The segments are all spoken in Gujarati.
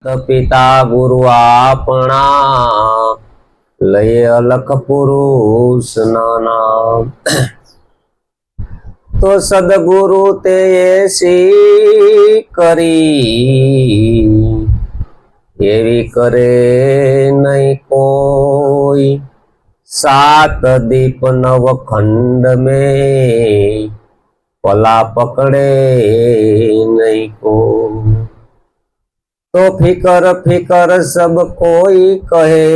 पिता गुरु आपणा लय अलख पुरुष नाना। तो सदगुरु ते ऐसी करी एवी करे नहीं कोई। सात दीप नव खंड में पला पकड़े नहीं कोई। तो फिकर फिकर सब कोई कहे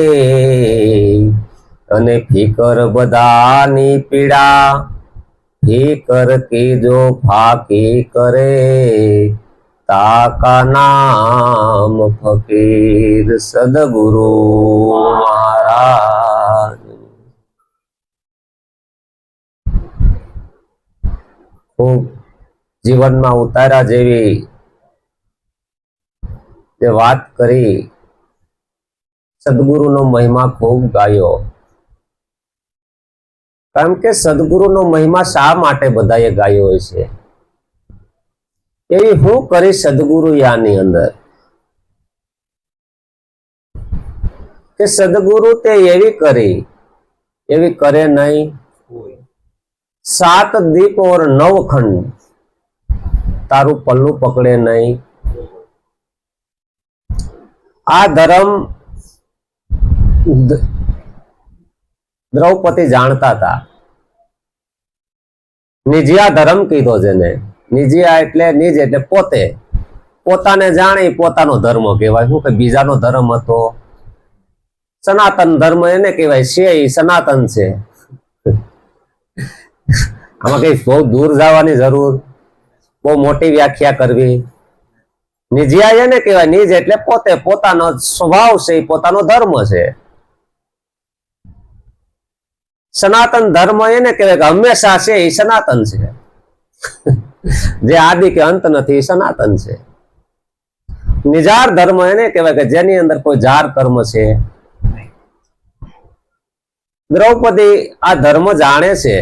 अने फिकर बधानी पीड़ा। फिकर की जो फाकी करे ताका नाम फकीर सदगुरु महाराज। खूब जीवन में उतारा जेवी जे बात करी, सदगुरु नो महिमा खूब गायो। कारण के सदगुरु नो महिमा शा माटे बधाए गायो छे। एवी हूँ करी सदगुरु यानी अंदर के सदगुरु ते एवी करी एवी करे नहीं। सात दीप और नव खंड तारू पल्लू पकड़े नहीं। आ धर्म द्रौपदी जानता था। निजिया धर्म कीधो जेने। निजिया एटले निज एटले पोते पोताने जाणे पोतानो धर्म कहेवाय। शुं के बीजानो धर्म हतो सनातन धर्म एने कहेवाय छे ई सनातन छे। आमां कई बहुत दूर जवानी जरूर बहुत मोटी व्याख्या करवी। निजिया एने कहेवाय निज एटले पोते पोतानो स्वभाव छे पोतानो धर्म छे। सनातन धर्म एने कहेवाय के हमेशा छे ई सनातन छे। जे आदि के अंत नथी सनातन छे। निजार धर्म एने कहेवाय के जेनी अंदर कोई जार कर्म छे। द्रौपदी आ धर्म जाणे छे।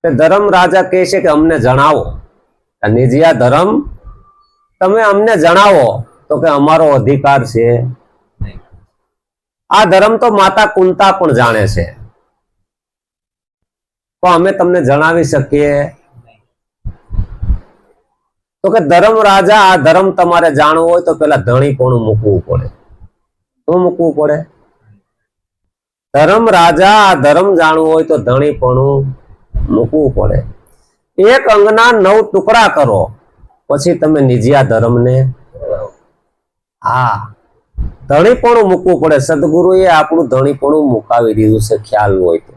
धर्म राजा कहे छे के अमने जणावो। निजिया धर्म तमे अमने जणावो तो के अमारो अधिकार छे। आ धर्म तो माता कुंता पण जाणे छे तो अमे तमने जणावी सकीए। तो के धर्म राजा आ धर्म तमारे जाणवो होय तो पेला धणीपणुं मूकवुं पड़े। शुं मूकवुं पड़े? धर्म राजा आ धर्म जाणवो होय तो धणीपणुं मूकवुं पड़े। एक अंगना 9 टुकड़ा करो पछी तमे निजिया धर्म ने धणीपणुं मूकवुं पड़े। सदगुरुए आपणुं धणीपणुं मुकावी दीधुं छे ख्याल होय तो।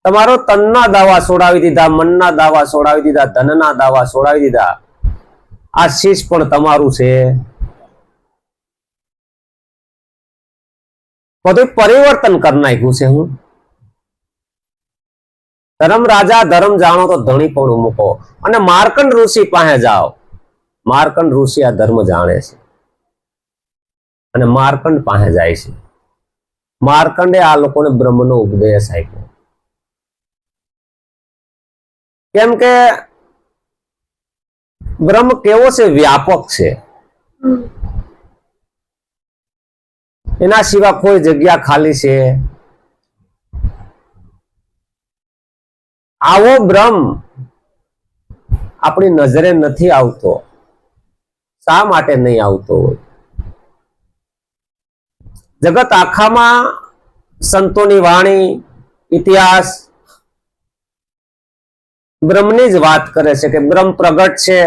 तमारो तनना दावा सोडावी दीधा, मनना दावा सोडावी दीधा, धनना दावा सोडावी दीधा। आ शीश पण तमारुं छे। બધું परिवर्तन कर नाख्युं छे। હું धर्म राजा धर्म जाणो तो धणीपणुं मूको अने मार्कंड ऋषि पासे जाओ। मार्कंड ऋषि आ धर्म जाणे छे अने मार्कंड पासे जाय छे। मार्कंडे आ लोकोने ब्रह्मनो उपदेश आप्यो। केम के ब्रह्म केवो छे? व्यापक छे। एना सिवा कोई जग्या खाली छे? आवो ब्रह्म अपनी नजरे नहीं आवतो। शा माटे नहीं आवतो? जगत आखा में संतोनी वाणी इतिहास ब्रह्मनी ज वात करे छे के ब्रह्म प्रगट छे।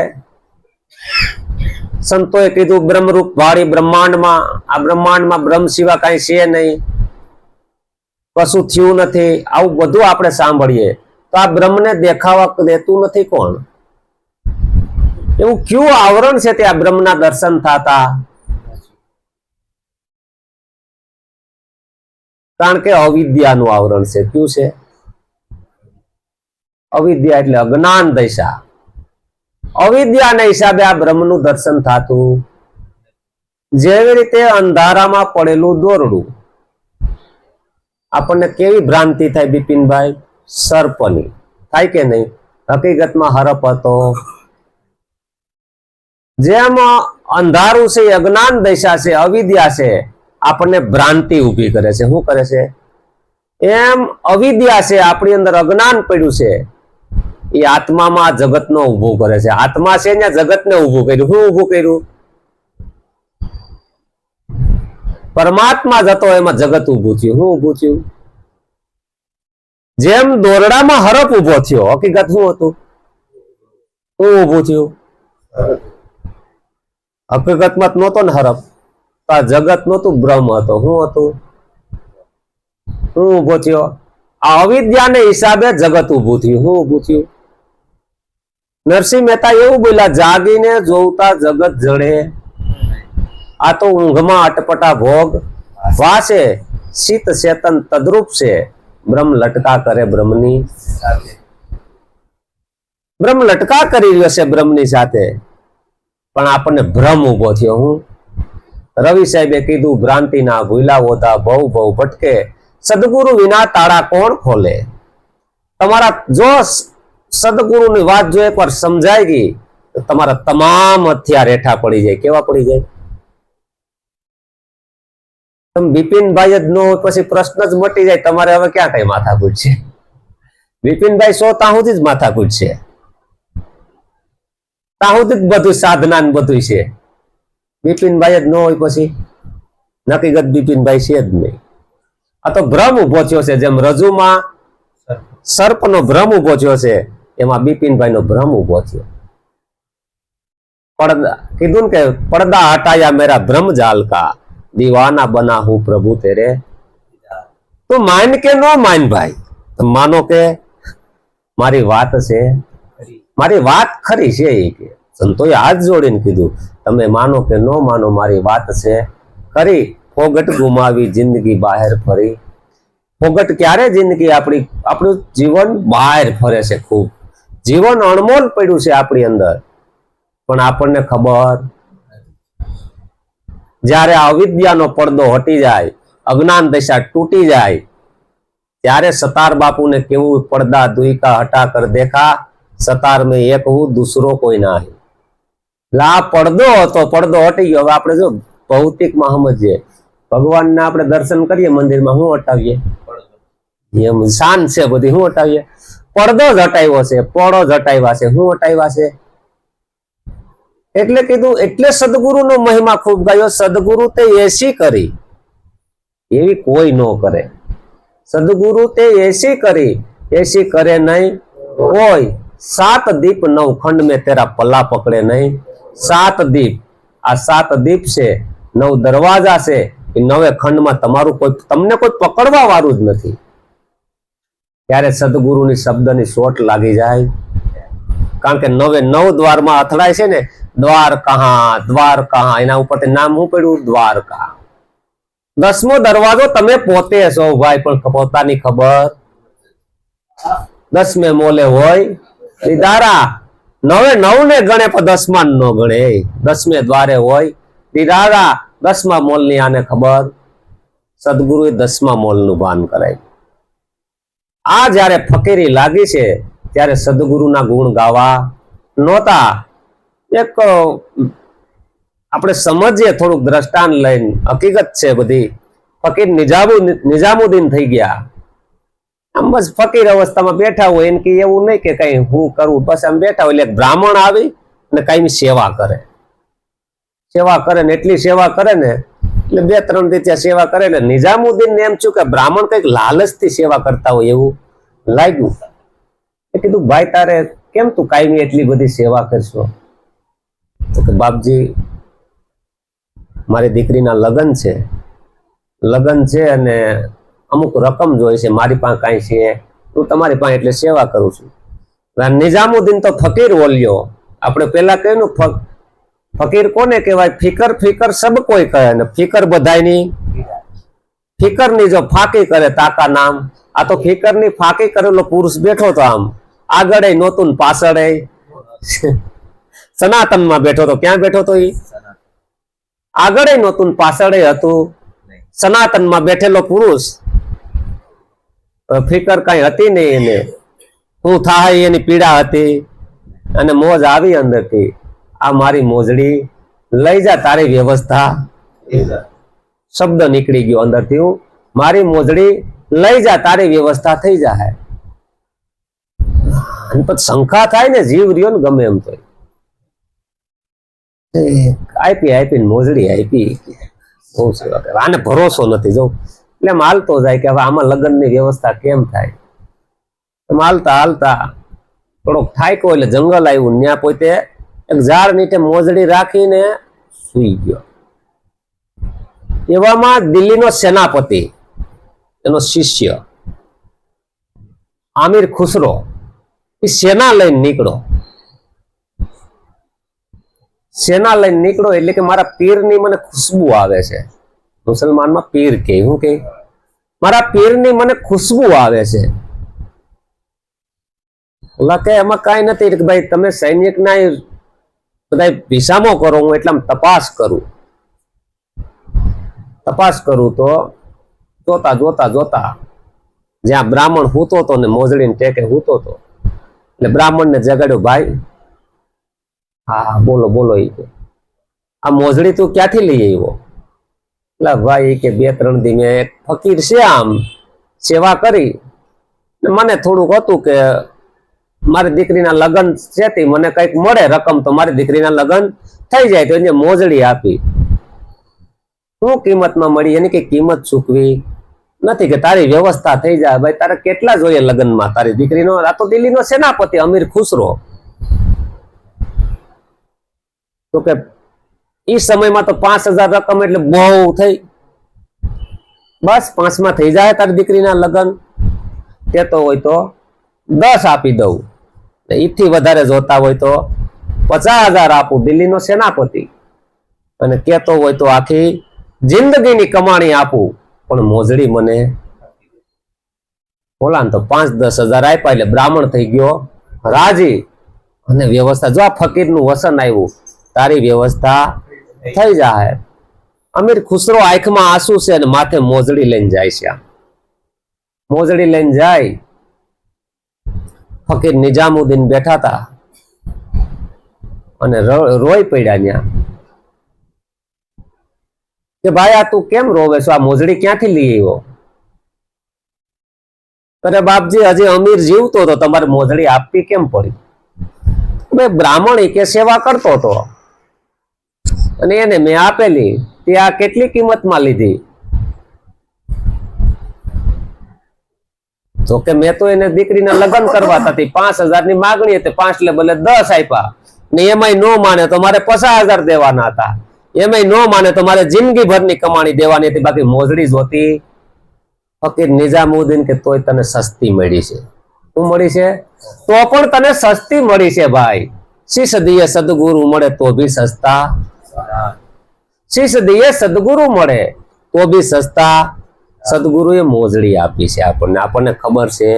संतोए कीधुं ब्रह्म रूप वाળી ब्रह्मांड में आ ब्रह्मांड में ब्रह्म सिवा कई छे नहीं, कशुं थयुं नथी। आवुं बधुं आपणे सांभळीए तो आ ब्रह्म ने देखावा देतुं नथी कोण? एवुं क्यों आवरण छे त्यां ब्रह्मना दर्शन थता? कारण के अविद्यानुं आवरण छे। क्यों छे? अविद्या एटले अज्ञान दशा। अविद्या ने हिसाबे आ ब्रह्मनुं दर्शन थतुं। जेवी रीते अंधारामां पड़ेलुं दोरडुं આપણને કેવી ભ્રાંતિ થાય બિપિનભાઈ? સર્પની થાય કે નહીં? હકીકતમાં હરપ હતો. જેમ અંધારું છે, અજ્ઞાન દશા છે, અવિદ્યા છે, આપણને ભ્રાંતિ ઉભી કરે છે. શું કરે છે? એમ અવિદ્યા છે, આપણી અંદર અજ્ઞાન પડ્યું છે, એ આત્મામાં જગતનો ઉભું કરે છે. આત્મા છે ને જગતને ઉભું કર્યું. શું ઉભું કર્યું? પરમાત્મા જતો એમાં જગત ઉભું થયું. શું ઉભું થયું? જેમ દોરડામાં હરપ ઉભો થયો, હકીકત શું હતું? શું ઉભું થયું? હકીકતમાં નહોતો ને હરપ, આ જગત નહોતું, બ્રહ્મ હતો. શું હતું? શું ઉભો થયો? આ અવિદ્યાને હિસાબે જગત ઉભું થયું. શું ઉભું થયું? નરસિંહ મહેતા એવું બોલ્યા, જાગીને જોવતા જગત જડે, આ તો ઊંઘમાં અટપટા ભોગ વાસે, શીત ચેતન તદ્રુપ છે, બ્રહ્મ લટકા કરે બ્રહ્મની સાથે. બ્રહ્મ લટકા કરી રહ્યો છે બ્રહ્મની સાથે, પણ આપણને ભ્રમ ઉભો થયો. હું રવિ સાહેબે કીધું, ભ્રાંતિ ના ભૂલા હોતા બહુ બહુ ભટકે, સદગુરુ વિના તાળા કોણ ખોલે. તમારા જો સદગુરુની વાત જો એકવાર સમજાઈ ગઈ તો તમારા તમામ હથિયાર હેઠા પડી જાય. કેવા પડી જાય? તમે બિપિનભાઈ જ નો પછી પ્રશ્ન જ મટી જાય. તમારે હવે ક્યાં કઈ માથાકૂટ છે? બિપિનભાઈ 100 ત્યાં સુધી જ માથાકૂટ છે, ત્યાં સુધી જ બધું સાધના ને બધું છે. બિપિનભાઈ જ ન હોય પછી નકીગત બિપિનભાઈ છે જ નહીં. આ તો ભ્રમ ઉભો થયો છે. જેમ રજુમાં સર્પનો ભ્રમ ઉભો થયો છે, એમાં બિપિનભાઈ નો ભ્રમ ઉભો થયો. પડદા કીધું ને કે પડદા હટાયા મેરા ભ્રમ જાલ કા, दीवाना बना हूं प्रभु तेरे. तो मान के नो मान भाई, तो मानो के मारी વાત છે, મારી વાત ખરી છે. એ કે સંતોએ હાથ જોડીને કીધું, તમે માનો કે નો માનો, મારી વાત છે ખરી. ફોગટ ગુમાવી જિંદગી બહાર ફરી. ફોગટ ક્યારે? જિંદગી આપણી, આપણું જીવન બહાર ફરે છે. ખૂબ જીવન અણમોલ પડ્યું છે આપણી અંદર, પણ આપણને ખબર. જ્યારે અવિદ્યાનો પડદો હટી જાય, અજ્ઞાન દશા તૂટી જાય, ત્યારે સતાર બાપુને કેવું, પડદા दुई का हटा कर देखा, सतार में एक हूं दूसरो कोई ना है. લા પડદો હતો, પડદો હટી ગયો. હવે આપણે જો ભૌતિકમાં સમજીએ, ભગવાનને આપણે દર્શન કરીએ મંદિરમાં, શું હટાવીએ? એમ શાન છે બધી, શું હટાવીએ? પડદો જ હટાવ્યો છે, પડો જ હટાવ્યા છે. શું હટાવ્યા છે? એટલે કીધું, એટલે સદગુરુનો મહિમા ખૂબ ગાયો. સદગુરુ તે એસી કરી, એવી કોઈ ન કરે. સદગુરુ તે એસી કરી, એસી કરે નહીં કોઈ. 7 દીપ 9 खंड में तेरा पल्ला पकड़े नहीं. 7 દીપ, આ 7 દીપ છે, 9 દરવાજા છે. એ 9 ખંડમાં તમારું કોઈ, તમને કોઈ પકડવા વાળું જ નથી. ત્યારે સદગુરુની શબ્દની સોટ લાગી જાય. કારણ કે 9 દ્વારમાં અથડાય છે ને, દ્વાર કહા, દ્વાર કહા, એના ઉપરથી નામ શું પડ્યું? દ્વારકા. 10મો દરવાજો તમે પોતે છો ભાઈ, પણ પોતાની ખબર. 10મે મોલે હોય દીદારા, 9 ને ગણે પણ 10માં ન ગણે. 10મે દ્વારે હોય દીદારા, 10મા મોલની આને ખબર. સદગુરુએ 10મા મોલનું ભાન કરાય. આ જયારે ફકીરી લાગી છે, ત્યારે સદગુરુના ગુણ ગાવા નહોતા. એક આપણે સમજીએ થોડુંક દ્રષ્ટાંત લઈને, હકીકત છે બધી. ફકીર નિજામુદ્દીન થઈ ગયા. આમ બસ ફકીર અવસ્થામાં બેઠા હોય, એને કે એવું નહીં કે કઈ હું કરું, બસ આમ બેઠા હોય. એટલે બ્રાહ્મણ આવી ને કઈ સેવા કરે, સેવા કરે ને એટલી સેવા કરે ને, એટલે 2-3 દી ત્યાં સેવા કરે. એટલે નિજામુદ્દીન ને એમ થયું કે બ્રાહ્મણ કઈક લાલચથી સેવા કરતા હોય એવું લાગ્યું. એ કીધું, ભાઈ તારે કેમ તું કાયમી એટલી બધી સેવા કરશો? તો કે બાપજી, મારી દીકરીના લગ્ન છે અને અમુક રકમ જોઈએ છે, મારી પાસે કાંઈ છે, હું તમારી પાસે એટલે સેવા કરું છું. નિજામુદ્દીન તો ફકીર બોલ્યો. આપણે પેલા કહ્યું ને, ફકીર કોને કહેવાય? ફિકર ફિકર સબ કોઈ કહે ને, ફિકર બધાયની. ફિકરની જો ફાંકી કરે તાકા નામ. આ તો ફિકરની ફાંકી કરેલો પુરુષ બેઠો તો, આમ આગળ નહોતું ને પાછળ સનાતનમાં બેઠો તો. ક્યાં બેઠો તો? એ આગળ નહોતું પાછળ હતું. સનાતનમાં બેઠેલો પુરુષ, ફિકર કઈ હતી નહીં એને. શું થાય એની પીડા હતી, અને મોજ આવી અંદરથી, આ મારી મોજડી લઈ જા તારી વ્યવસ્થા, શબ્દ નીકળી ગયો અંદરથી, હું મારી મોજડી લઈ જા તારી વ્યવસ્થા થઈ જાય. અને પછી શંકા થાય ને, જીવ રહ્યો ને ગમે એમ તો આપી મોજડી આપી, બહુ સેવા કરે. આને ભરોસો નથી જો, એટલે એમ હાલતો જાય કે હવે આમાં લગ્નની વ્યવસ્થા કેમ થાય. એમ હાલતા હાલતા થોડોક થાક્યો એટલે જંગલ આવ્યું, ત્યાં પોતે એક ઝાડ નીચે મોજડી રાખીને સુઈ ગયો. એવામાં દિલ્હીનો સેનાપતિ, એનો શિષ્ય આમિર ખુસરો, એ સેના લઈને નીકળો. સેના લઈને નીકળો એટલે કે મારા પીરની મને ખુશ્બુ આવે છે. મુસલમાનમાં પીર કે હું કે મારા પીરની મને ખુશ્બુ આવે છે. ઓલા કે એમાં કઈ નથી કે ભાઈ તમે સૈનિક ના બધા વિસામો કરો, હું એટલા તપાસ કરું. તપાસ કરું તો જોતા જોતા જોતા જ્યાં બ્રાહ્મણ હૂતો હતો ને મોજડીને ટેકે હૂતો હતો, એટલે બ્રાહ્મણ ને જગાડ્યો, ભાઈ હા બોલો બોલો. એ કે આ મોજડી તું ક્યાંથી લઈ આવ્યો? એટલે ભાઈ કે 2-3 દી મેં એક ફકીર છે આમ સેવા કરી, મને થોડુંક હતું કે મારી દીકરીના લગ્ન છે, મને કઈક મળે રકમ તો મારી દીકરીના લગ્ન થઈ જાય, તો એને મોજડી આપી. શું કિંમતમાં મળી? એની કઈ કિંમત ચૂકવી નથી, કે તારી વ્યવસ્થા થઈ જાય. ભાઈ તારે કેટલા જોઈએ લગ્નમાં તારી દીકરીનો? આ તો દિલ્હીનો સેનાપતિ અમીર ખુસરો. તો કે ઈ સમયમાં તો 5,000 રકમ એટલે બહુ થઈ. બસ 5માં થઈ જાય તારી દીકરીના લગ્ન. કેતો હોય તો 10 આપી દઉં, ઈથી વધારે જોતા હોય તો 50,000 આપું, દિલ્હીનો સેનાપતિ. અને કેતો હોય તો આખી જિંદગીની કમાણી આપું, પણ મોજડી મને. બોલા તો 5-10 હજાર આપ્યા એટલે બ્રાહ્મણ થઈ ગયો રાજી. અને વ્યવસ્થા જો આ ફકીરનું વસન આવ્યું, તારી વ્યવસ્થા થઈ જાય. અમીર ખુસરો આંખમાં આંસુ છે અને માથે મોજડી લઈને જાય છે. મોજડી લઈને જાય. ફકીર નિજામુદ્દીન બેઠા હતા અને રોઈ પડ્યા ત્યાં કે ભાઈ આ તું કેમ રોવે છો? આ મોજડી ક્યાંથી લઈ આવ્યો? અરે બાપજી હજી અમીર જીવતો હતો, તમારે મોજડી આપવી કેમ પડી? મેં બ્રાહ્મણ કે સેવા કરતો હતો અને એને મેં આપેલી. તે આ કેટલી કિંમતમાં લીધી? જો કે મેં તો એને દીકરીના લગ્ન કરવા હતી, 5,000 ની માગણી હતી, 5 એટલે બદલે 10 આપ્યા. ને એમાંય નો માને તો મારે 50,000 દેવાના હતા. એમાંય નો માને તો મારે જિંદગી ભરની કમાણી દેવાની હતી. બાકી મોજડી જોતી. ફકીર નિજામુદ્દીન કે તોય તને સસ્તી મળી છે. શું મળી છે? તો પણ તને સસ્તી મળી છે ભાઈ. શીશદીએ સદગુરુ મળે તો બી સસ્તા. શીશદીએ સદગુરુ મળે તો બી સસ્તા. સદગુરુએ મોજડી આપી છે આપણને. આપણને ખબર છે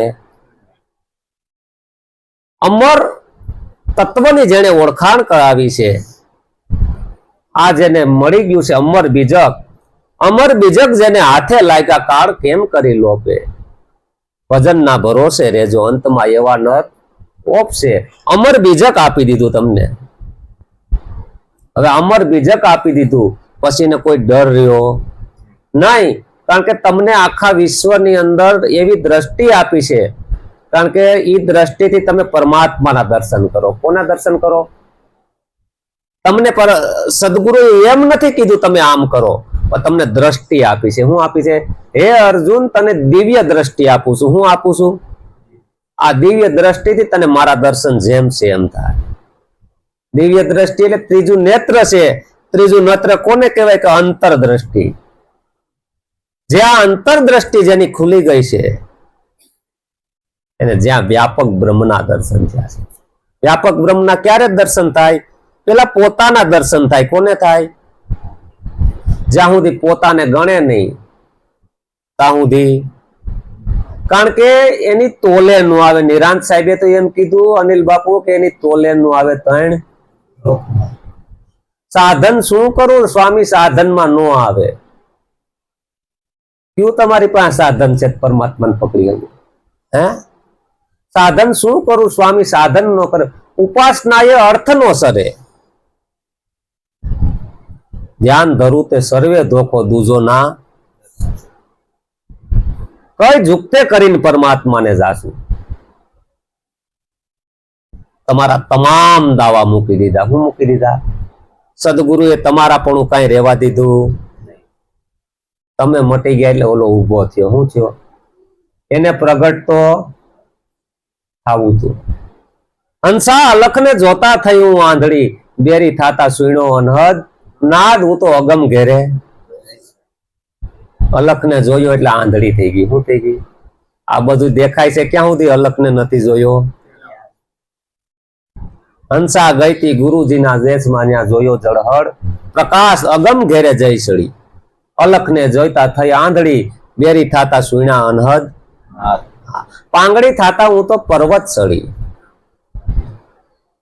અમર તત્વની જેને ઓળખાણ કરાવી છે, આ જેને મળી ગયું છે અમર બીજક. અમર બીજક જેને હાથે લાગ્યા, કાળ કેમ કરી લોપે. ભજનના ભરોસે રેજો, અંતમાં એવા નર ઓપશે. અમર બીજક આપી દીધું તમને. હવે અમર બીજક આપી દીધું પછી ને કોઈ ડર રહ્યો નહીં, કારણ કે તમને આખા વિશ્વની અંદર એવી દ્રષ્ટિ આપી છે, કારણ કે એ દ્રષ્ટિથી તમે પરમાત્માના દર્શન કરો. કોના દર્શન કરો? તમને સદગુરુ એમ નથી કીધું તમે આમ કરો, પણ તમને દ્રષ્ટિ આપી છે. શું આપી છે? હે અર્જુન, તને દિવ્ય દ્રષ્ટિ આપું છું. હું આપું છું? આ દિવ્ય દ્રષ્ટિથી તને મારા દર્શન જેમ છે એમ થાય. દિવ્ય દ્રષ્ટિ એટલે ત્રીજું નેત્ર છે. ત્રીજું નેત્ર કોને કહેવાય? કે અંતર દ્રષ્ટિ. જ્યાં અંતર દ્રષ્ટિ જેની ખુલી ગઈ છે એને જ્યાં વ્યાપક બ્રહ્મના દર્શન થયા છે. વ્યાપક બ્રહ્મના ક્યારે દર્શન થાય? પેલા પોતાના દર્શન થાય. કોને થાય? જ્યાં સુધી પોતાને ગણે નહીં ત્યાં સુધી, કારણ કે એની તોલે નું આવે. નિરાંત સાહેબે તો એમ કીધું, અનિલ બાપુ, કે એની તોલે નું આવે ત્રણ. સાધન શું કરું સ્વામી? સાધનમાં નો આવે. ક્યું તમારી પાસે સાધન છે પરમાત્માને પકડી ગયું? હે સાધન શું કરું સ્વામી? સાધન નો કરે, ઉપાસના એ અર્થ નો સરે. ધ્યાન ધરું તે સર્વે ધોખો દૂજો ના, કઈ ઝુકતે કરીને પરમાત્માને જાશું. તમારા તમામ દાવા મૂકી દીધા. હું મૂકી દીધા? સદગુરુએ તમારા પણ કઈ રહેવા દીધું? તમે મટી ગયા એટલે ઓલો ઉભો થયો. શું થયો? એને પ્રગટ તો થવું હતું. હંસા અલખને જોતા થયું આંધળી, બેરી થાતા સુઈણો અનહદ, નાદ હું તો અગમ ઘેરે. અલખને જોયો એટલે આંધળી થઈ ગઈ. શું થઈ ગઈ? આ બધું દેખાય છે ક્યાં સુધી? અલખને નથી જોયો. હંસા ગઈતી ગુરુજીના દેશમાં, ત્યાં જોયો જળહળ, પ્રકાશ અગમ ઘેરે જઈ સડી. અલખને જોઈતા થઈ આંધળી, બેરી થાતા સુઈણા અનહદ, પાંગડી થાતા હું તો પર્વત સડી.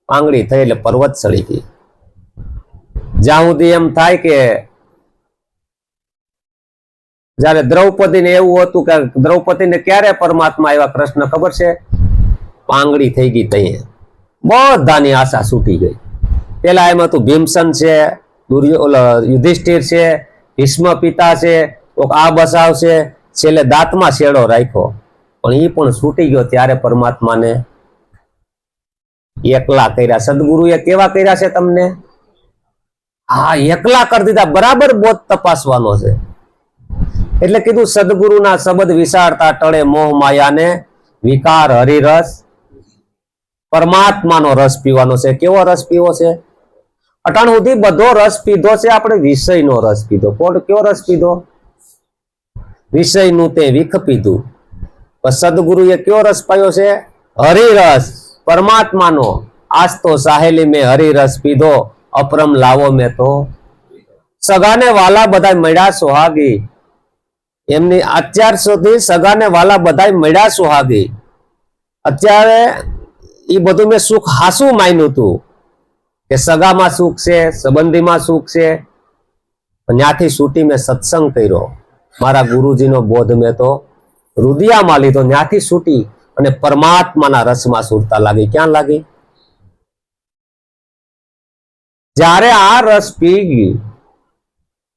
પાંગડી થઈ એટલે પર્વત સડી ગઈ. જ્યાં સુધી એમ થાય કે જયારે દ્રૌપદીને એવું હતું કે દ્રૌપદીને ક્યારે પરમાત્મા આવ્યા કૃષ્ણ ખબર છે? પાંગડી થઈ ગઈ તઈ બધાની આશા છૂટી ગઈ. પેલા એમ હતું ભીમસન છે, યુધિષ્ઠિર છે, ભીષ્મ પિતા છે, આ બસાવશે, છેલ્લે દાંતમાં શેડો રાખ્યો, પણ એ પણ છૂટી ગયો. ત્યારે પરમાત્માને એકલા કર્યા. સદગુરુએ કેવા કર્યા છે તમને? હા, એકલા કરી દીધા. બરાબર બોધ તપાસવાનો છે. એટલે કીધું સદગુરુના શબ્દ વિચારતા ટળે મોહ માયાને વિકાર હરિરસ. પરમાત્માનો રસ પીવાનો છે. કેવો રસ પીવો છે? અટાણ સુધી બધો રસ પીધો છે આપણે, વિષયનો રસ પીધો. કેવો રસ પીધો? વિષયનું તે વિખ પીધું. સદગુરુએ કયો રસ પાયો છે? હરિરસ, પરમાત્માનો. આજ તો સાહેલી મેં હરિરસ પીધો, અપરમ લાવો મેં તો. સગાને વાલા બધા મળ્યા સુહાગી. એમની અત્યાર સુધી સગાને વાલા બધા મળ્યા સુહાગી. અત્યારે એ બધું મેં સુખ હાસું માન્યું હતું કે સગામાં સુખ છે, સંબંધીમાં સુખ છે. ત્યાંથી છૂટી મેં સત્સંગ કર્યો. મારા ગુરુજીનો બોધ મેં તો રુદિયામાં લીધો. ત્યાંથી છૂટી અને પરમાત્માના રસમાં સુરતા લાગી. ક્યાં લાગી? જ્યારે આ રસ પી ગઈ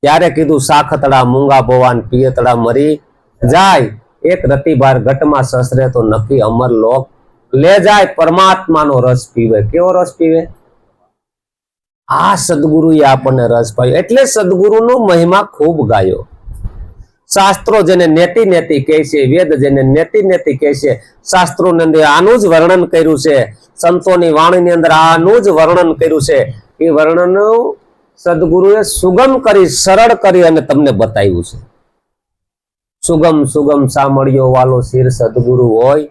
ત્યારે કીધું સાખતડા મૂંગા ભવાન પિયતડા મરી જાય, એક રતિભાર ઘટમાં સસરે તો નક્કી અમર લોક લે જાય. પરમાત્માનો રસ પીવે. કેવો રસ પીવે? આ સદગુરુએ આપણને રસ પાયો. એટલે સદગુરુનો મહિમા ખૂબ ગાયો. શાસ્ત્રો જેને નેતિ નેતિ કહે છે, વેદ જેને નેતિ નેતિ કહે છે, શાસ્ત્રોની અંદર આનું જ વર્ણન કર્યું છે. સંતોની વાણીની અંદર આનું જ વર્ણન કર્યું છે. એ વર્ણન સદગુરુએ સુગમ કરી, સરળ કરી અને તમને બતાવ્યું છે. સુગમ સુગમ સાંભળ્યો વાલો શિર સદગુરુ હોય,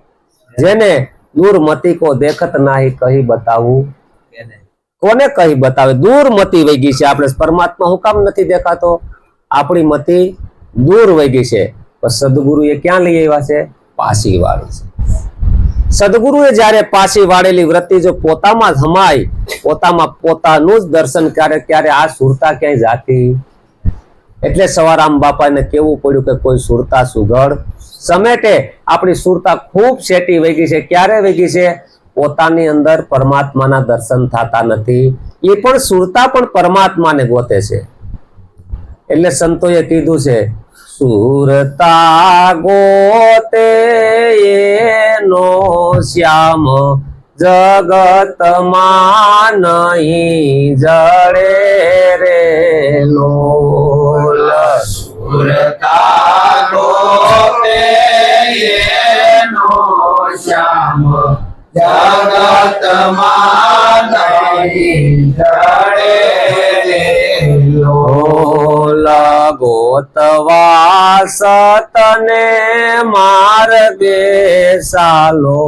જેને દૂરમતી કો દેખત નાહી કહી બતાવું. કોને કહી બતાવે? દૂરમતી વહી ગઈ છે. આપણે પરમાત્મા હું કામ નથી દેખાતો? આપણી મતી દૂર વહી ગઈ છે. સદગુરુએ ક્યાં લઈ આવ્યા છે? પાછી વાળી છે. સદગુરુએ જયારે પાછી વાળેલી વૃત્તિ જો પોતામાં સમાય, પોતામાં પોતાનું જ દર્શન ક્યારે આ સુરતા ક્યાંય જાતી. એટલે સવારામ બાપાને કેવું પડ્યું કે કોઈ સુરતા સુઘડ સમેટે. આપણી સુરતા ખૂબ શેટી વહી ગઈ છે. ક્યારે વહી ગઈ છે? પોતાની અંદર પરમાત્માના દર્શન થતા નથી. એ પણ સુરતા પણ પરમાત્માને ગોતે છે. એટલે સંતોએ કીધું છે, સુરતા ગોતે એનો શ્યામ જગતમાં નહીં જડે રે લોલ. સુરતા ગોતે એનો શ્યામ જગતમાં નહીં જડે રે લોલ. ગોતવા સતને માર્ગે સાલો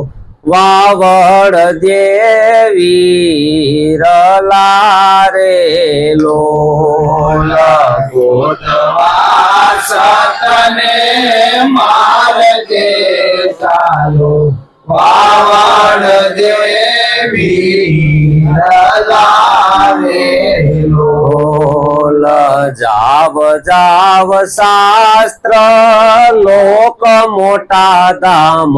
વાવડ દેવી રલારે લોલ. ગોતવા સતને માર્ગે સાલો વાવડ દેવી રલારે લોલ. જાવ જાવ શાસ્ત્ર લોક મોટા ધામ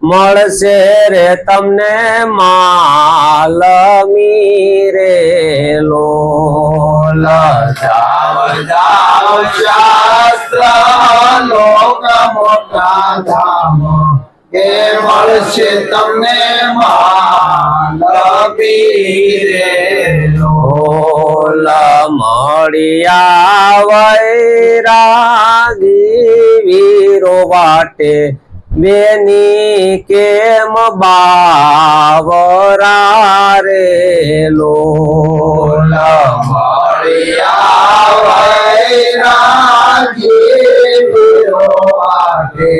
મળશે રે તમને માલમી રે લોલ જાવ જાવ શાસ્ત્ર લોક મોટા ધામ કે મળશે તમને માલવી રે લોલ મળ્યા વૈરાગી વીરો વાટે બેની કેમ બાવરા રે લોલ મળ્યા વૈરાગી વીરો વાટે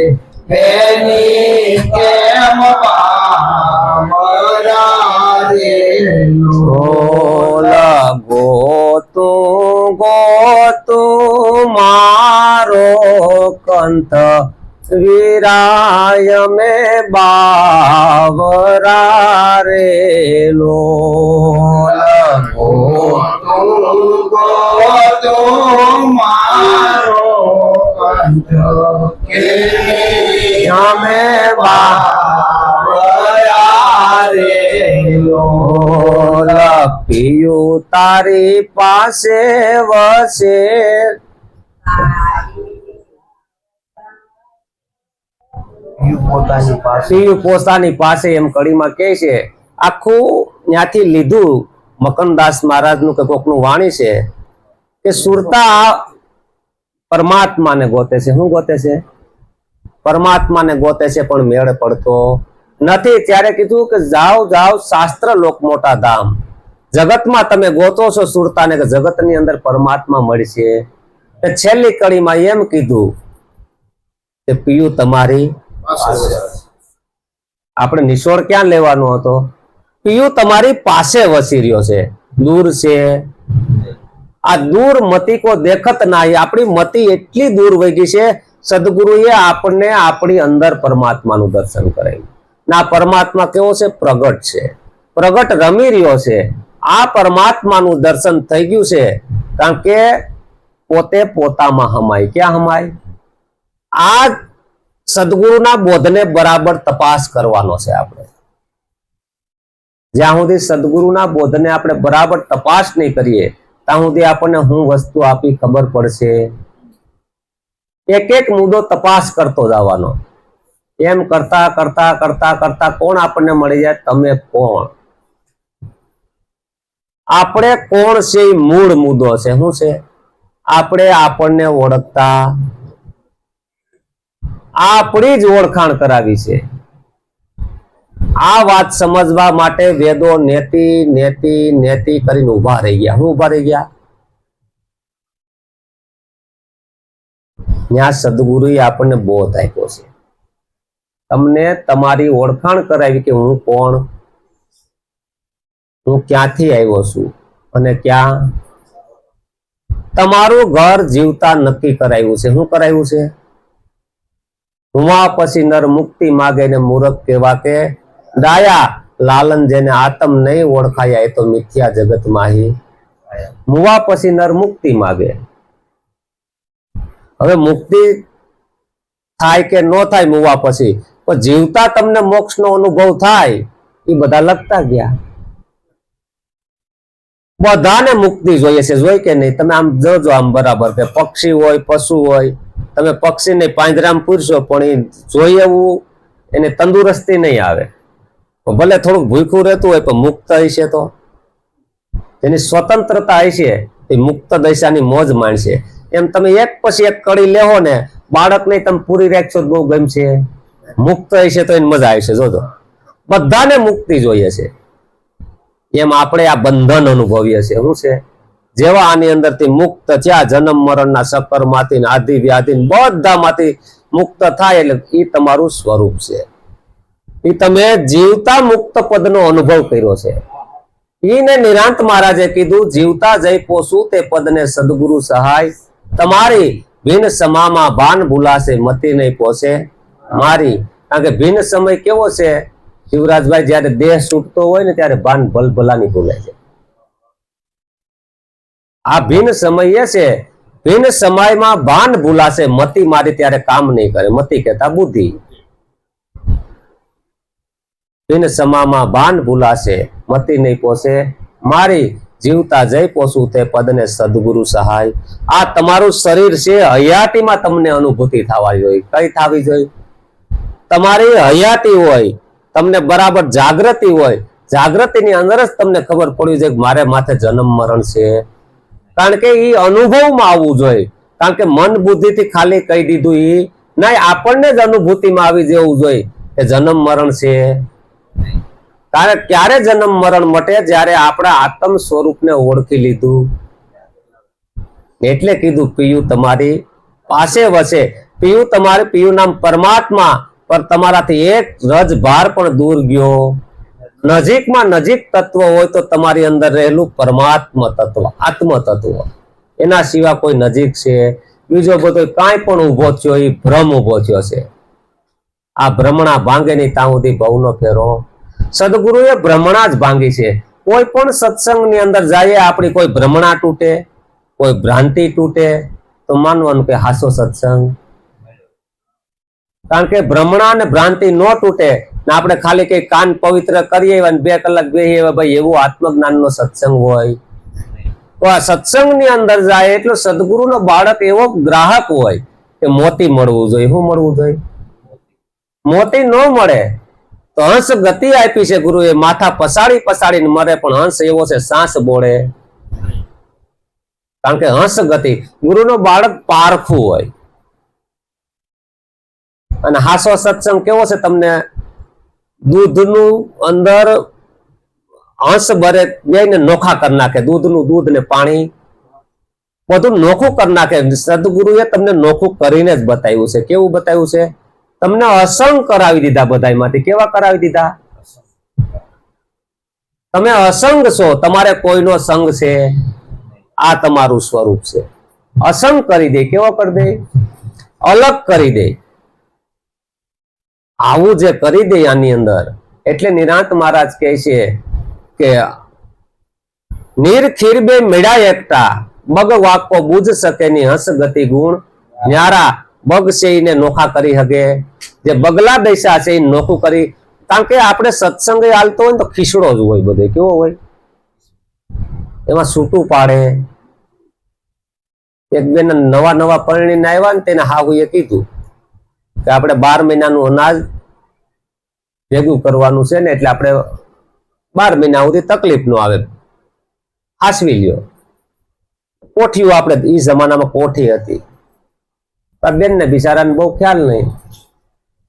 બેની કેમ બાવરા રે લોલ ગોતું ગોતું મારો કંથ વીરાય મે બાવરા રે લોલ ગોતું મારો કંઠ કે અમે બાવરા રે લોલ પિયું તારી પાસે વસે પિયું પોતાની પાસે એમ કડીમાં કહે છે આખું ત્યાંથી લીધું મકનદાસ મહારાજ નું કે કોકનું વાણી છે કે સુરતા પરમાત્માને ગોતે છે. શું ગોતે છે? પરમાત્માને ગોતે છે પણ મેળ પડતો નથી. ત્યારે કીધું કે જાઓ જાઓ શાસ્ત્ર લોક મોટા ધામ, જગતમાં તમે ગોતો છો સુરતાને કે જગતની અંદર પરમાત્મા મળશે. છેલ્લી કડીમાં એમ કીધું કે પિયું તમારી આપણે નિશોડ ક્યાં લેવાનો હતો? પિયું તમારી પાસે વસી રહ્યો છે, દૂર છે. આ દૂર મતી કો દેખત ના, આપણી મતી એટલી દૂર વહી ગઈ છે. સદગુરુએ આપણને આપણી અંદર પરમાત્માનું દર્શન કરાવ્યું. ના પરમાત્મા કેવો છે? પ્રગટ છે, પ્રગટ રમી રહ્યો છે. આ પરમાત્માનું દર્શન થઈ ગયું છે કારણ કે પોતે પોતામાં હમાય. ક્યાં હમાય? આ સદગુરુના બોધને બરાબર તપાસ કરવાનો છે આપણે. જ્યાં સુધી સદગુરુના બોધને આપણે બરાબર તપાસ નહીં કરીએ ત્યાં સુધી આપણને હું વસ્તુ આપી ખબર પડશે. એક એક મુદ્દો તપાસ કરતો જવાનો. એમ કરતા કરતા કરતા કરતા કોણ આપણને મળી જાય? તમે કોણ? આપણે કોણ છે એ મૂળ મુદ્દો છે. શું છે? આપણે આપણને ઓળખતા, આપણી જ ઓળખાણ કરાવી છે. આ વાત સમજવા માટે વેદો નેતિ નેતિ નેતિ કરીને ઉભા રહી ગયા. હું ઉભા રહી ગયા? ત્યાં સદગુરુએ આપણને બોધ આપ્યો છે. તમને તમારી ઓળખાણ કરાવી કે હું કોણ, હું ક્યાંથી આવ્યો છું અને ક્યાં. તમારું ઘર જીવતા નક્કી કરાવ્યું છે. શું કરાવ્યું છે? હુવા પછી નર મુક્તિ માગે ને મૂરખ કેવા કે ડાયા, લાલન જેને આતમ નહીં ઓળખાયા એ તો મિથ્યા જગત માહી. મુવા પછી નર મુક્તિ માગે. હવે મુક્તિ થાય કે ન થાય મુવા પછી, પણ જીવતા તમને મોક્ષનો અનુભવ થાય એ બધા લખતા ગયા. બધાને મુક્તિ જોઈએ છે, જોઈ કે નહીં? તમે આમ જોજો આમ બરાબર કે પક્ષી હોય પશુ હોય, તમે પક્ષીને પાંજરામાં પૂરશો પણ એ જોઈએ એવું એને તંદુરસ્તી નહીં આવે. ભલે થોડુંક ભૂખ્યું રહેતું હોય પણ મુક્ત હશે તો એની સ્વતંત્રતા હશે, એ મુક્ત દશાની મોજ માણશે. એમ તમે એક પછી એક કડી લેવો ને, બાળકને તમે પૂરી રાખશો તો બહુ ગમશે. મુક્ત હશે તો એની મજા આવશે. જોજો બધાને મુક્તિ જોઈએ છે. એમ આપણે આ બંધન અનુભવીએ છીએ. શું છે? જેવા આની અંદરથી મુક્ત થયા, જન્મ મરણના ચક્કર માંથી આદિ વ્યાધિ બધામાંથી મુક્ત થાય એટલે એ તમારું સ્વરૂપ છે. એ તમે જીવતા મુક્ત પદનો અનુભવ કર્યો છે. એને નિરાંત મહારાજે કીધું, જીવતા જઈ પોસું તે પદને સદગુરુ સહાય. તમારી ભિન્ન સમામાં ભાન ભૂલાશે, મતી નહીં પોસે મારી. કારણ કે ભિન્ન સમય કેવો છે શિવરાજભાઈ? જયારે દેહ છૂટતો હોય ને ત્યારે ભાન ભલભલાની ભૂલે છે. આ ભિન્ન સમય છે, ભિન્ન સમયમાં ભાન ભૂલાશે, મતી મારી ત્યારે કામ નહીં કરે. મતી કહેતા બુદ્ધિ. બિન સમામાં ભાન ભૂલાશે, મતિ નહીં પોસે મારી, જીવતા જય પોસું તે પદને સદગુરુ સહાય. આ તમારું શરીર છે, હયાતીમાં તમને અનુભૂતિ થવા જોઈએ. કઈ થવી જોઈએ? તમારી હયાતી હોય, તમને બરાબર જાગૃતિ હોય, જાગૃતિની અંદર જ તમને ખબર પડવી જોઈએ કે મારે માથે જન્મ મરણ છે. કારણ કે એ અનુભવમાં આવવું જોઈએ. કારણ કે મન બુદ્ધિથી ખાલી કહી દીધું એ નહીં, આપણને જ અનુભૂતિમાં આવી જવું જોઈએ કે જન્મ મરણ છે. કારણ ક્યારે જન્મ મરણ મટે? જ્યારે આપણા આત્મ સ્વરૂપને ઓળખી લીધું. એટલે કીધું પિયું તમારી પાસે વસે. પિયું તમારે, પિયું નામ પરમાત્મા, પર તમારાથી એક રજ ભાર પણ દૂર ગયો. નજીકમાં નજીક તત્વ હોય તો તમારી અંદર રહેલું પરમાત્મા તત્વ, આત્મ તત્વ, એના સિવાય કોઈ નજીક છે? બીજો બધો કાંઈ પણ ઉભો થયો એ ભ્રમ ઉભો થયો છે. આ ભ્રમણા ભાંગે નહીં ત્યાં સુધી ભવનો ફેરો. સદગુરુએ ભ્રમણા જ ભાંગી છે. કોઈ પણ સત્સંગની અંદર જાય, આપણી કોઈ ભ્રમણા તૂટે, કોઈ ભ્રાંતિ તૂટે તો માનવાનું કે હાસો સત્સંગ. કારણ કે ભ્રમણા અને ભ્રાંતિ ન તૂટે ને આપણે ખાલી કઈ કાન પવિત્ર કરીએ અને 2 કલાક બેહીએ, ભાઈ એવું આત્મજ્ઞાનનો સત્સંગ હોય? તો આ સત્સંગની અંદર જાય એટલે સદગુરુનો બાળક એવો ગ્રાહક હોય કે મોતી મળવું જોઈએ. શું મળવું જોઈએ? મોતી ન મળે તો હંસ ગતિ આપી છે ગુરુએ, માથા પસાડી પસાડીને મરે, પણ હંસ એવો છે સાંસ બોળે. કારણ કે હંસ ગતિ, ગુરુનો બાળક પારખું હોય. અને હાસો સત્સંગ કેવો છે? તમને દૂધનું અંદર હંસ ભરે બેયને નોખા કરી નાખે. દૂધનું દૂધ ને પાણી બધું નોખું કરી નાખે. સદગુરુએ તમને નોખું કરીને જ બતાવ્યું છે. કેવું બતાવ્યું છે? તમને અસંગ કરાવી દીધા. બધામાંથી કેવા કરાવી દીધા? તમે અસંગ છો, તમારે કોઈનો સંગ છે? આ તમારું સ્વરૂપ છે. અસંગ કરી દે. કેવો કરી દે? અલગ કરી દે. આવું જે કરી દે આની અંદર, એટલે નિરાંત મહારાજ કહે છે કે નીર ખીર બે મેળા એકતા, બગ વાકો બુજ શકે ની હંસ ગતિ ગુણ ન્યારા. બગ છે એને નોખા કરી હગે, જે બગલા દૈસા છે એ નોખું કરી. કારણ કે આપણે સત્સંગ હાલતો હોય ને તો ખીસડો જ હોય. બધે કેવો હોય? એમાં છૂટું પાડે. એક બેન નવા નવા પરણીને આવ્યા ને તેને હાહુએ કીધું કે આપણે 12 મહિનાનું અનાજ ભેગું કરવાનું છે ને, એટલે આપણે 12 મહિના સુધી તકલીફ ન આવે, હાસવી લ્યો. કોઠીઓ આપણે એ જમાનામાં કોઠી હતી. બેન ને બિચારાને બહુ ખ્યાલ નહીં.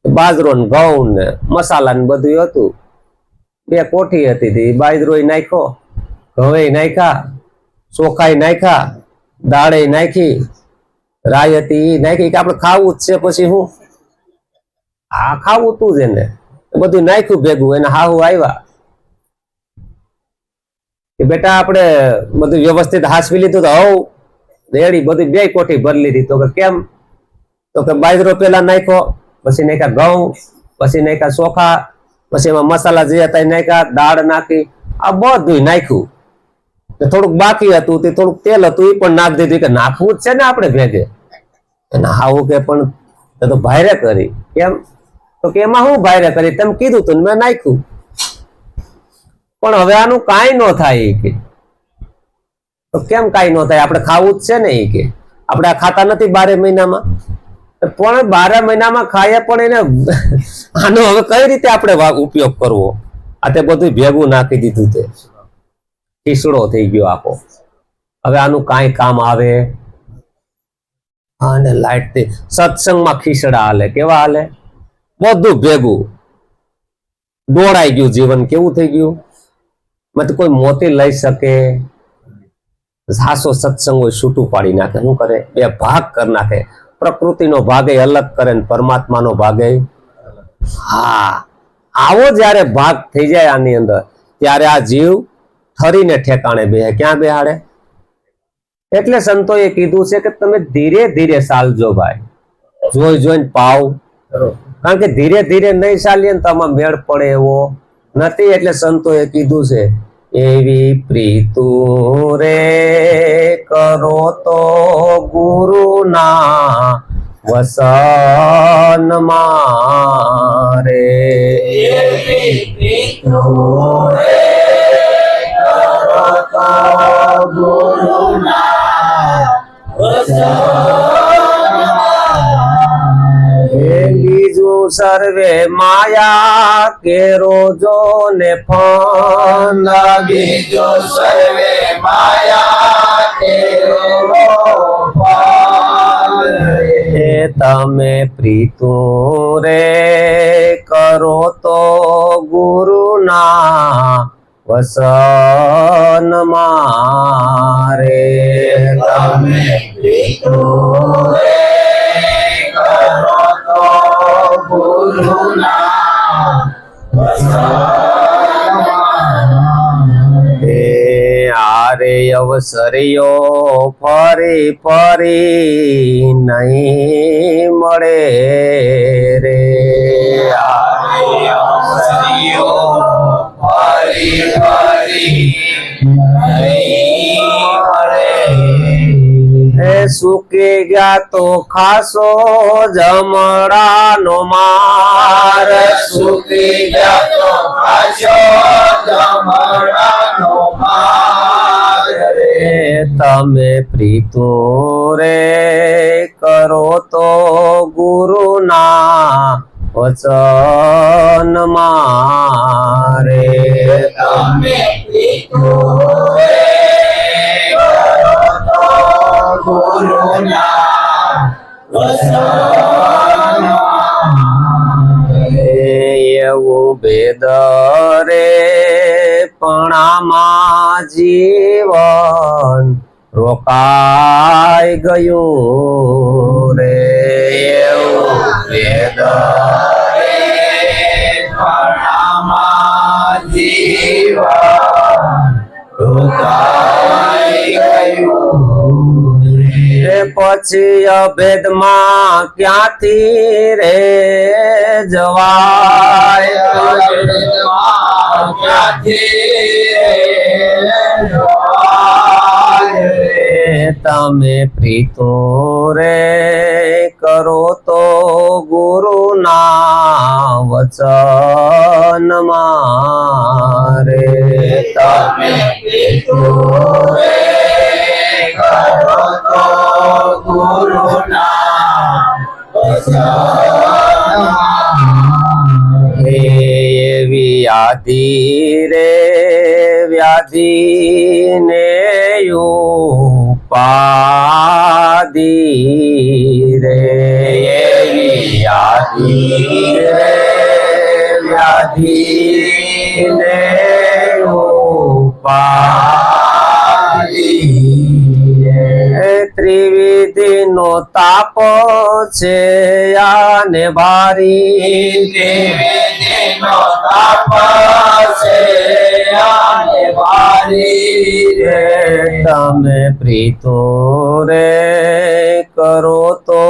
બાજરો ને ઘઉં ને મસાલા ને બધું હતું. 2 કોઠી હતી. બાજરો નાખ્યો, ઘઉં નાખ્યા, ચોખાઈ નાખ્યા, દાળે નાખી, રાય હતી એ નાખી. કે આપણે ખાવું જ છે, પછી હું આ ખાવું તું જ. એને બધું નાખ્યું ભેગું. એને હાહુ આવ્યા કે બેટા આપણે બધું વ્યવસ્થિત હાસવી લીધું તો હવ રેડી બધું 2 કોઠી ભરી લીધી. તો કે કેમ? તો કે બાજરો પેલા નાખ્યો, પછી નાખ્યા ઘઉં, પછી નાખ્યા ચોખા, પછી એમાં મસાલા જે હતા એ નાખ્યા, દાળ નાખી, આ બધું નાખ્યું. થોડુંક બાકી હતું તે થોડુંક તેલ હતું એ પણ નાખી દીધું. કે નાખવું જ છે ને આપણે ભેગે. અને હાવું કે પણ તો ભાઈરે કરી. કેમ? તો કે એમાં હું ભાઈરે કરી? તેમ કીધું તું મેં નાખ્યું. પણ હવે આનું કાંઈ ન થાય. કે તો કેમ કાંઈ ન થાય? આપણે ખાવું જ છે ને. એ કે આપણે આ ખાતા નથી 12 મહિનામાં, પણ 12 મહિનામાં ખાઈએ, પણ એને આનો હવે કઈ રીતે આપણે ઉપયોગ કરવો? આ તે બધું ભેગું નાખી દીધું. તે ખીસડો થઈ ગયો આખો. હવે આનું કાંઈ કામ આવે? અને લાઈટ થી સત્સંગમાં ખીસડા હાલે. કેવા હાલે? બધું ભેગું દોડાઈ ગયું. જીવન કેવું થઈ ગયું? મત કોઈ મોતી લઈ શકે? સાસો સત્સંગ હોય છૂટું પાડી નાખે. શું કરે? 2 ભાગ કરી નાખે. પ્રકૃતિનો ભાગે અલગ કરે ને પરમાત્માનો ભાગે. હા, આવો જયારે ભાગ થઈ જાય આની અંદર, ત્યારે આ જીવ ઠરીને ઠેકાણે બેહે. ક્યાં બેહાડે? એટલે સંતોએ કીધું છે કે તમે ધીરે ધીરે ચાલજો ભાઈ, જોઈ જોઈને પાવ. કારણ કે ધીરે ધીરે નહીં ચાલીએ ને તો આમાં મેળ પડે એવો નથી. એટલે સંતોએ કીધું છે એવી પ્રીતુ રે કરો તો ગુરુના વસન મારે એવી પ્રીતો રે કરો તો ગુરુના બીજું સર્વે માયા કેરો જો ને ફન બીજો સર્વે માયા તેરો એ તમે પ્રીતુ રે કરો તો ગુરુના વસન મારે તમે પ્રીતો રે કરો તો ગુરુના એ આરે અવસર્યો ફરી ફરી નહીં મળે રે ફરી ફરી નહીં મળે એ સુકી ગયા તો ખાસો જમડાનો માર સુખી જતો પાછો જમડાનો માર રે એ તમે પ્રીતુ રે કરો તો ગુરુના વચન મારે તમે પ્રીતો રે કરો તો ગુરુના વચન એવું ભેદ રે પણામાં જીવન રોકાઈ ગયું રે એવું ભેદ રે પછી અભેદમાં ક્યાંથી રે જવાય તમે પ્રીતો રે કરો તો ગુરુના વચન મારે તમે પ્રીતો રે કરો તો ગુરુના એવી આદિ રે વ્યાધિ ને ઉપાધિ રે એવી આદિ રે વ્યાધિ ને ઉપાધિ ત્રિવિધિ નો તાપ છે આને ભારી નો તાપ છે આને ભારી રે તમે પ્રીતો રે કરો તો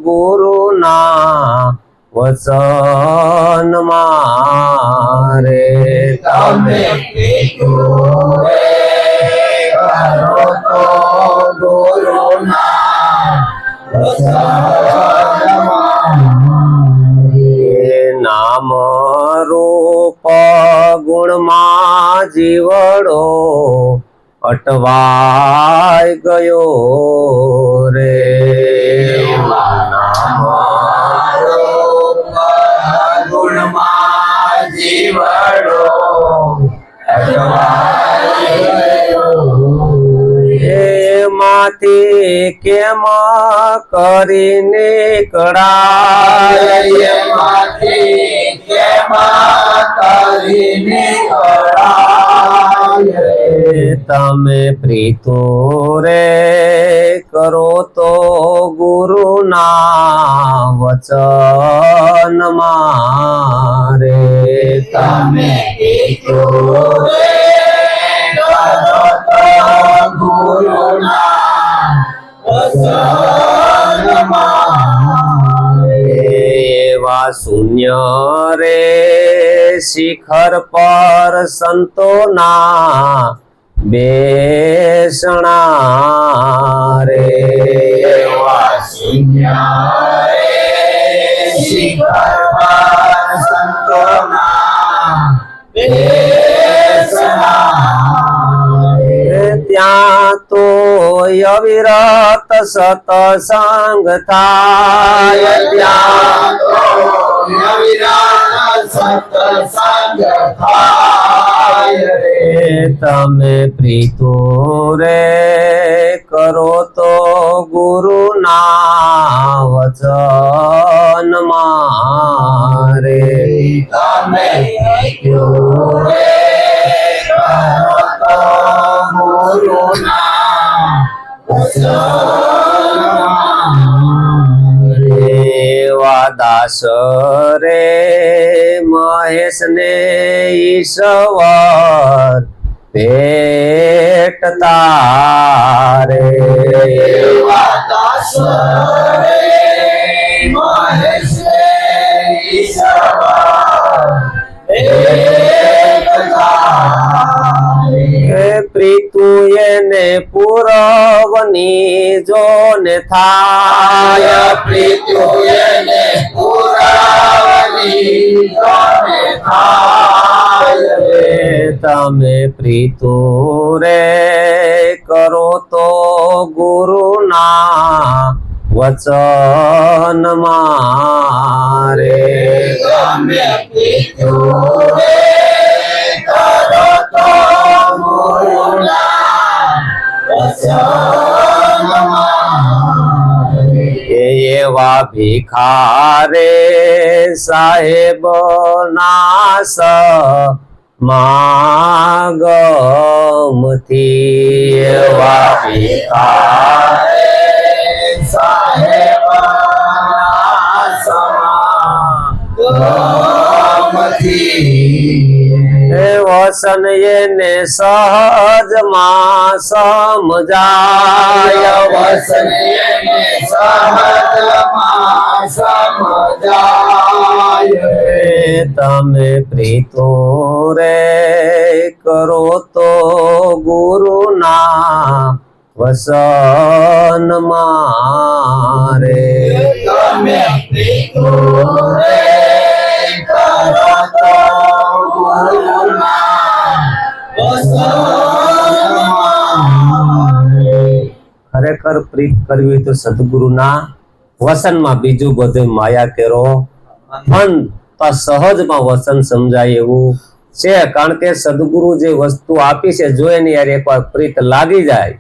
ગુરુના વચન મારે તમે પ્રીતો રે કરો તો ગુરુના નામ રૂપ ગુણમાં જીવડો અટવાય ગયો રે નામ ગુણમાં જીવડો એમાંથી કેમ કરીને કળાય માંથી કેમ કરીને કળાય તમે પ્રીતો રે કરો તો ગુરુના વચન મારે તમે પ્રીતો રે કરો તો ગુરુના વચન મારે એવા શૂન્ય રે શિખર પર સંતોના બેસણા રે એવા સુન્યા રે શિખરમાં સંતોના બેસના રે. ત્યાં તો અવિરત સતસંગ થાય ત્યાં તો અવિરત સત્સંગ થાય રે. તમે પ્રીતો રે કરો તો ગુરુ ના વચન મારે. તમે કયો રે કરો તો ગુરુના વચન એવા દાસ રે મહેશ ને ઈશ્વર ભેટતા રે. એવા દાસ રે મહેશ ઈશ્વર ભેટતા રે. પ્રીતુ એને પુરવની જોને થાય પ્રીત્યુ એને પુરાવની જોને થાય રે. તમે પ્રીતુ રે કરો તો ગુરુ ના વચન મારે. તમે પ્રીત્યુ રે કરો તો ગુરુના વચન મારે. એવા ભિખારે સાહેબ નાસ માગમથી. એવા ભિખારે સાહેબના સમાગમથી. વસન એને સહજમાં સમજાય વસન એને સહજમાં સમજાય. તમે પ્રીતો રે કરો તો ગુરુ ના વસન મારે. તમે પ્રીતો રે કરો તો ગુરુના વચન મારે. ખરેખર પ્રીત કરવી તો સદગુરુના વસનમાં, બીજું બધું માયા કેરો પણ સહજમાં વસન સમજાય એવું છે. કારણ કે સદગુરુ જે વસ્તુ આપી છે જો એની યાર એકવાર પ્રીત લાગી જાય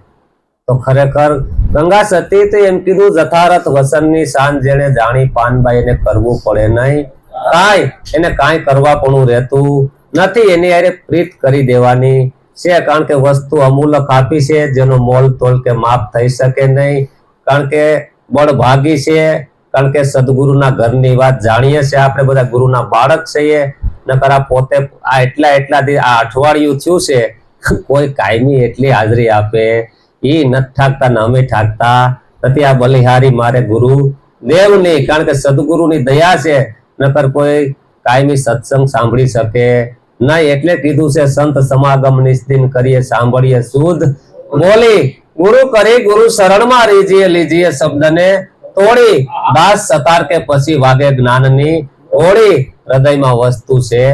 તો ખરેખર ગંગા સતી તો એમ કીધું જથારથ વસનની શાન જેને જાણી પાનબાઈ એને કરવું પડે નહીં કાંઈ, એને કાંઈ કરવા પણ રહેતું નથી. એની યારે પ્રીત કરી દેવાની છે. કારણ કે વસ્તુ અમૂલક આપી છે જેનો મોલ તોલ કે માપ થઈ શકે નહીં. કારણ કે બળભાગી છે. કારણ કે સદગુરુના ઘરની વાત જાણીએ છીએ આપણે બધા, ગુરુના બાળક છીએ. નકર આ પોતે આ એટલા આ અઠવાડિયું થયું છે કોઈ કાયમી એટલી હાજરી આપે ઈ નથી ઠાકતા ને અમે ઠાકતા નથી. આ બલિહારી મારે ગુરુ દેવની, કારણ કે સદગુરુની દયા છે. નકર કોઈ કાયમી સત્સંગ સાંભળી શકે નહીં. એટલે કીધું છે સંત સમાગમ નિસ્દિન કરીએ સાંભળીએ શુદ્ધ બોલી. ગુરુ કરી ગુરુ શરણમાં રીજીએ લીજીએ શબ્દને તોડી. દાસ સતાર કે પછી વાગે જ્ઞાનની હોળી. હૃદયમાં વસ્તુ છે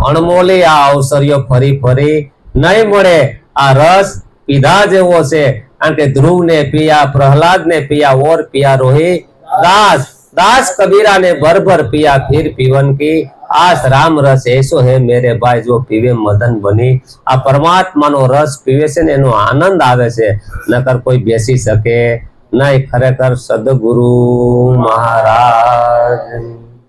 અણમોલી. આ અવસર્યો ફરી ફરી નહીં મળે. આ રસ પીધા જેવો છે. કારણ કે ધ્રુવ ને પિયા, પ્રહલાદ ને પિયા, ઓર પિયા રોહી दास दास कबीरा ने भर भर पिया फिर पीवन की आस राम रस ऐसो है मेरे भाई जो पीवे मदन बनी। आ परमात्मा नो रस पीवे से एनो आनंद आवे से नकर कोई बेसी सके नहीं। खरेखर सदगुरु महाराज।